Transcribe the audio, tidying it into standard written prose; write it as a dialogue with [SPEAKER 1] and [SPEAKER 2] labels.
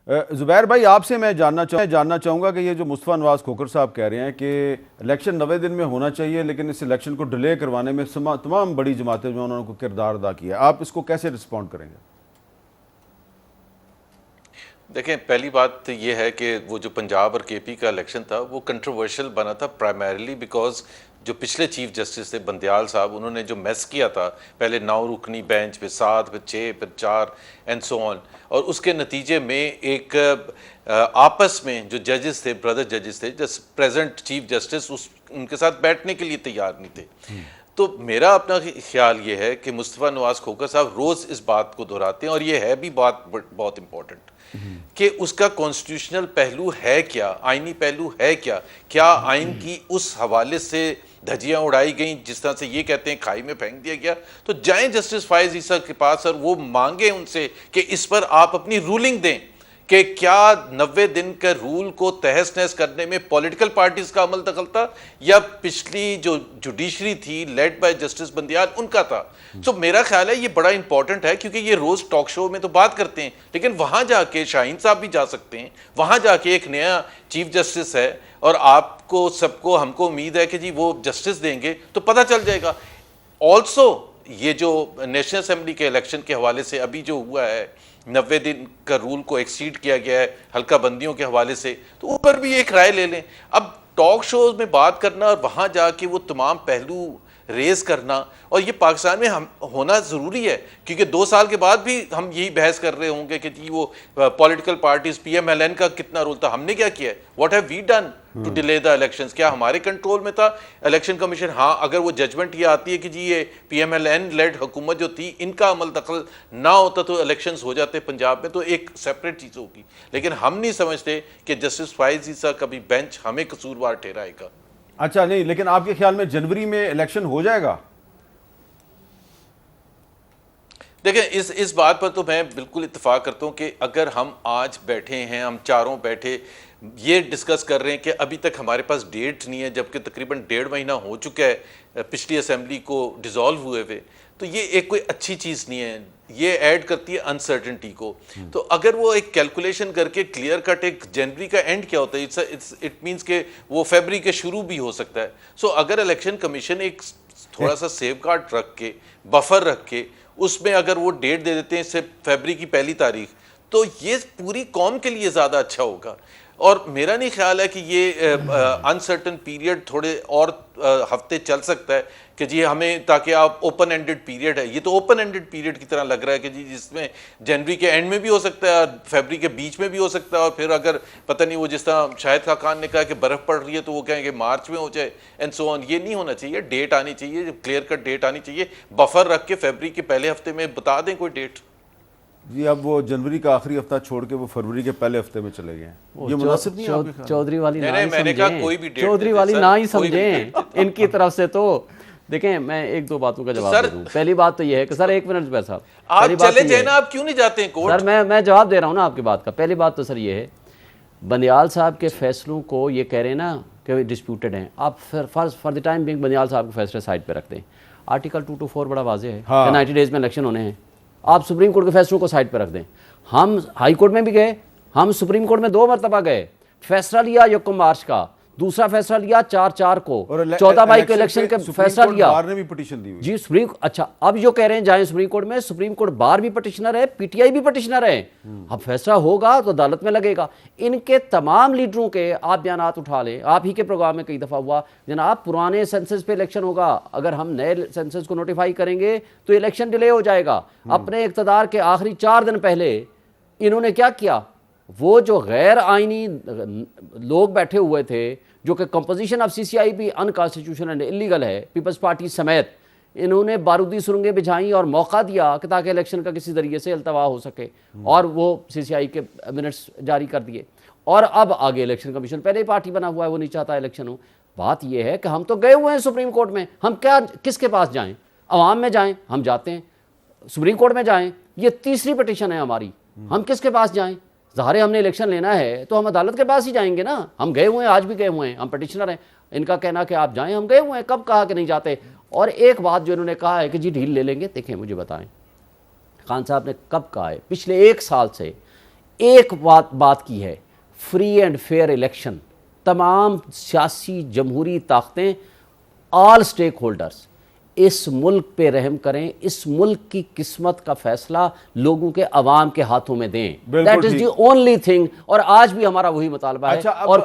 [SPEAKER 1] زبیر بھائی آپ سے میں جاننا چاہوں گا کہ یہ جو مصطفیٰ نواز کھوکھر صاحب کہہ رہے ہیں کہ الیکشن 90 دن میں ہونا چاہیے، لیکن اس الیکشن کو ڈیلے کروانے میں تمام بڑی جماعتیں جو انہوں نے کردار ادا کیا، آپ اس کو کیسے رسپونڈ کریں گے؟
[SPEAKER 2] دیکھیں، پہلی بات یہ ہے کہ وہ جو پنجاب اور کے پی کا الیکشن تھا وہ کنٹروورشل بنا تھا پرائمریلی بیکاز جو پچھلے چیف جسٹس تھے بندیال صاحب، انہوں نے جو میس کیا تھا پہلے 9 رکنی بینچ، پھر 7، پھر 6، پھر 4 اینڈ سو آن، اور اس کے نتیجے میں ایک آپس میں جو ججز تھے، بردر ججز تھے، پریزنٹ چیف جسٹس ان کے ساتھ بیٹھنے کے لیے تیار نہیں تھے۔ تو میرا اپنا خیال یہ ہے کہ مصطفیٰ نواز کھوکھر صاحب روز اس بات کو دہراتے ہیں، اور یہ ہے بھی بات بہت امپورٹنٹ کہ اس کا کانسٹیٹیوشنل پہلو ہے کیا، آئینی پہلو ہے کیا، کیا آئین کی اس حوالے سے دھجیاں اڑائی گئیں جس طرح سے یہ کہتے ہیں کھائی میں پھینک دیا گیا؟ تو جائیں جسٹس فائز عیسیٰ کے پاس اور وہ مانگیں ان سے کہ اس پر آپ اپنی رولنگ دیں کہ کیا 90 دن کے رول کو تہس نہس کرنے میں پولیٹیکل پارٹیز کا عمل دخل تھا یا پچھلی جو جوڈیشری تھی لیڈ بائی جسٹس بندیال ان کا تھا؟ تو میرا خیال ہے یہ بڑا امپورٹنٹ ہے، کیونکہ یہ روز ٹاک شو میں تو بات کرتے ہیں، لیکن وہاں جا کے شاہین صاحب بھی جا سکتے ہیں، وہاں جا کے ایک نیا چیف جسٹس ہے اور آپ کو سب کو ہم کو امید ہے کہ جی وہ جسٹس دیں گے تو پتہ چل جائے گا۔ آلسو یہ جو نیشنل اسمبلی کے الیکشن کے حوالے سے ابھی جو ہوا ہے، 90 دن کا رول کو ایکسیڈ کیا گیا ہے حلقہ بندیوں کے حوالے سے، تو اوپر بھی ایک رائے لے لیں۔ اب ٹاک شوز میں بات کرنا اور وہاں جا کے وہ تمام پہلو ریز کرنا، اور یہ پاکستان میں ہونا ضروری ہے، کیونکہ 2 سال کے بعد بھی ہم یہی بحث کر رہے ہوں گے کہ جی وہ political parties P M L N کا کتنا رول تھا، ہم نے کیا کیا ہے، what have we done to delay the elections? کیا ہمارے کنٹرول میں تھا الیکشن کمیشن؟ ہاں، اگر وہ ججمنٹ یہ آتی ہے کہ جی یہ P M L N lead حکومت جو تھی ان کا عمل دخل نہ ہوتا تو الیکشنز ہو جاتے پنجاب میں، تو ایک سیپریٹ چیز ہوگی، لیکن ہم نہیں سمجھتے کہ جسٹس فائز عیسیٰ کا بھی بینچ ہمیں قصوروار ٹھہرائے گا۔
[SPEAKER 1] اچھا نہیں، لیکن آپ کے خیال میں جنوری میں الیکشن ہو جائے گا؟
[SPEAKER 2] دیکھیں، اس بات پر تو میں بالکل اتفاق کرتا ہوں کہ اگر ہم آج بیٹھے ہیں، ہم چاروں بیٹھے یہ ڈسکس کر رہے ہیں کہ ابھی تک ہمارے پاس ڈیٹ نہیں ہے، جبکہ تقریباً 1.5 مہینہ ہو چکا ہے پچھلی اسمبلی کو ڈیزالو ہوئے ہوئے، تو یہ ایک کوئی اچھی چیز نہیں ہے، یہ ایڈ کرتی ہے انسرٹنٹی کو۔ تو اگر وہ ایک کیلکولیشن کر کے کلیئر کٹ ایک جنوری کا اینڈ کیا ہوتا ہے، اٹ مینس کہ وہ فیبری کے شروع بھی ہو سکتا ہے۔ سو اگر الیکشن کمیشن ایک تھوڑا سا سیف گارڈ رکھ کے، بفر رکھ کے، اس میں اگر وہ ڈیٹ دے دیتے ہیں فیبری کی 1 تاریخ، تو یہ پوری قوم کے لیے زیادہ اچھا ہوگا۔ اور میرا نہیں خیال ہے کہ یہ انسرٹن پیریڈ تھوڑے اور ہفتے چل سکتا ہے کہ جی ہمیں، تاکہ آپ اوپن اینڈڈ پیریڈ ہے، یہ تو اوپن اینڈڈ پیریڈ کی طرح لگ رہا ہے کہ جی جس میں جنوری کے اینڈ میں بھی ہو سکتا ہے اور فیبری کے بیچ میں بھی ہو سکتا ہے، اور پھر اگر پتہ نہیں وہ جس طرح شاہد خاقان نے کہا کہ برف پڑ رہی ہے تو وہ کہیں گے مارچ میں ہو جائے اینڈ سو آن۔ یہ نہیں ہونا چاہیے، ڈیٹ آنی چاہیے، کلیئر کٹ ڈیٹ آنی چاہیے، بفر رکھ کے فیبری کے پہلے ہفتے میں بتا دیں کوئی ڈیٹ۔
[SPEAKER 1] جی اب وہ جنوری کا آخری ہفتہ چھوڑ کے وہ فروری کے پہلے ہفتے میں چلے گئے ہیں، یہ مناسب نہیں ہے؟
[SPEAKER 3] چودھری والی نہ ہی
[SPEAKER 2] میں نے کہا کوئی بھی ڈیٹ،
[SPEAKER 3] چودھری والی نہ ہی سمجھیں ان کی طرف سے۔ تو دیکھیں، میں 1-2 باتوں کا جواب دے دوں۔ پہلی بات تو یہ ہے کہ سر 1 منٹ صاحب،
[SPEAKER 2] آپ چلے جائیں نا، آپ کیوں نہیں جاتے ہیں کورٹ؟
[SPEAKER 3] سر میں جواب دے رہا ہوں نا آپ کی بات کا۔ پہلی بات تو سر یہ ہے، بندیال صاحب کے فیصلوں کو یہ کہہ رہے ہیں نا کہ ڈسپیوٹڈ ہیں، آپ for the time being Bandial صاحب کے فیصلے سائڈ پہ رکھتے ہیں۔ آرٹیکل 224 بڑا واضح ہے کہ 90 ڈیز میں الیکشن ہونے ہیں، آپ سپریم کورٹ کے فیصلوں کو سائڈ پہ رکھ دیں۔ ہم ہائی کورٹ میں بھی گئے، ہم سپریم کورٹ میں 2 مرتبہ گئے، فیصلہ لیا 1 مارچ کا، دوسرا فیصلہ لیا 4/4 کو، 14 مئی کو الیکشن کا فیصلہ لیا۔
[SPEAKER 1] بار نے بھی پٹیشن دی ہوئی
[SPEAKER 3] جی سپریم، اچھا اب جو کہہ رہے ہیں جائیں سپریم کورٹ میں، سپریم کورٹ بار بھی پٹیشنر ہے، پی ٹی آئی بھی پٹیشنر ہے، اب فیصلہ ہوگا تو عدالت میں لگے گا۔ ان کے تمام لیڈروں کے آپ بیانات اٹھا لیں، آپ ہی کے پروگرام میں کئی دفعہ ہوا جناب پرانے سینسس پہ الیکشن ہوگا، اگر ہم نئے سینسس کو نوٹیفائی کریں گے تو الیکشن ڈیلے ہو جائے گا۔ اپنے اقتدار کے آخری 4 دن پہلے انہوں نے کیا کیا، وہ جو غیر آئینی لوگ بیٹھے ہوئے تھے، جو کہ کمپوزیشن آف سی سی آئی بھی انکانسٹیٹیوشنل اینڈ انلیگل ہے، پیپلز پارٹی سمیت، انہوں نے بارودی سرنگیں بجھائیں اور موقع دیا کہ تاکہ الیکشن کا کسی ذریعے سے التوا ہو سکے، اور وہ سی سی آئی کے منٹس جاری کر دیے، اور اب آگے الیکشن کمیشن پہلے ہی پارٹی بنا ہوا ہے، وہ نہیں چاہتا الیکشن ہو۔ بات یہ ہے کہ ہم تو گئے ہوئے ہیں سپریم کورٹ میں، ہم کیا کس کے پاس جائیں؟ عوام میں جائیں، ہم جاتے ہیں، سپریم کورٹ میں جائیں، یہ 3ری پٹیشن ہے ہماری، ہم کس کے پاس جائیں؟ ظاہر ہے ہم نے الیکشن لینا ہے تو ہم عدالت کے پاس ہی جائیں گے نا، ہم گئے ہوئے ہیں، آج بھی گئے ہوئے ہیں، ہم پٹیشنر ہیں۔ ان کا کہنا کہ آپ جائیں، ہم گئے ہوئے ہیں، کب کہا کہ نہیں جاتے؟ اور ایک بات جو انہوں نے کہا ہے کہ جی ڈھیل لے لیں گے، دیکھیں مجھے بتائیں خان صاحب نے کب کہا ہے؟ پچھلے 1 سال سے ایک بات کی ہے، فری اینڈ فیئر الیکشن، تمام سیاسی جمہوری طاقتیں، آل سٹیک ہولڈرز اس ملک پہ رحم کریں، اس ملک کی قسمت کا فیصلہ لوگوں کے عوام کے ہاتھوں میں دیں.
[SPEAKER 1] بالکل
[SPEAKER 3] that is the only thing. اور آج بھی ہمارا وہی مطالبہ ہے.
[SPEAKER 1] اچھا، اب
[SPEAKER 3] اور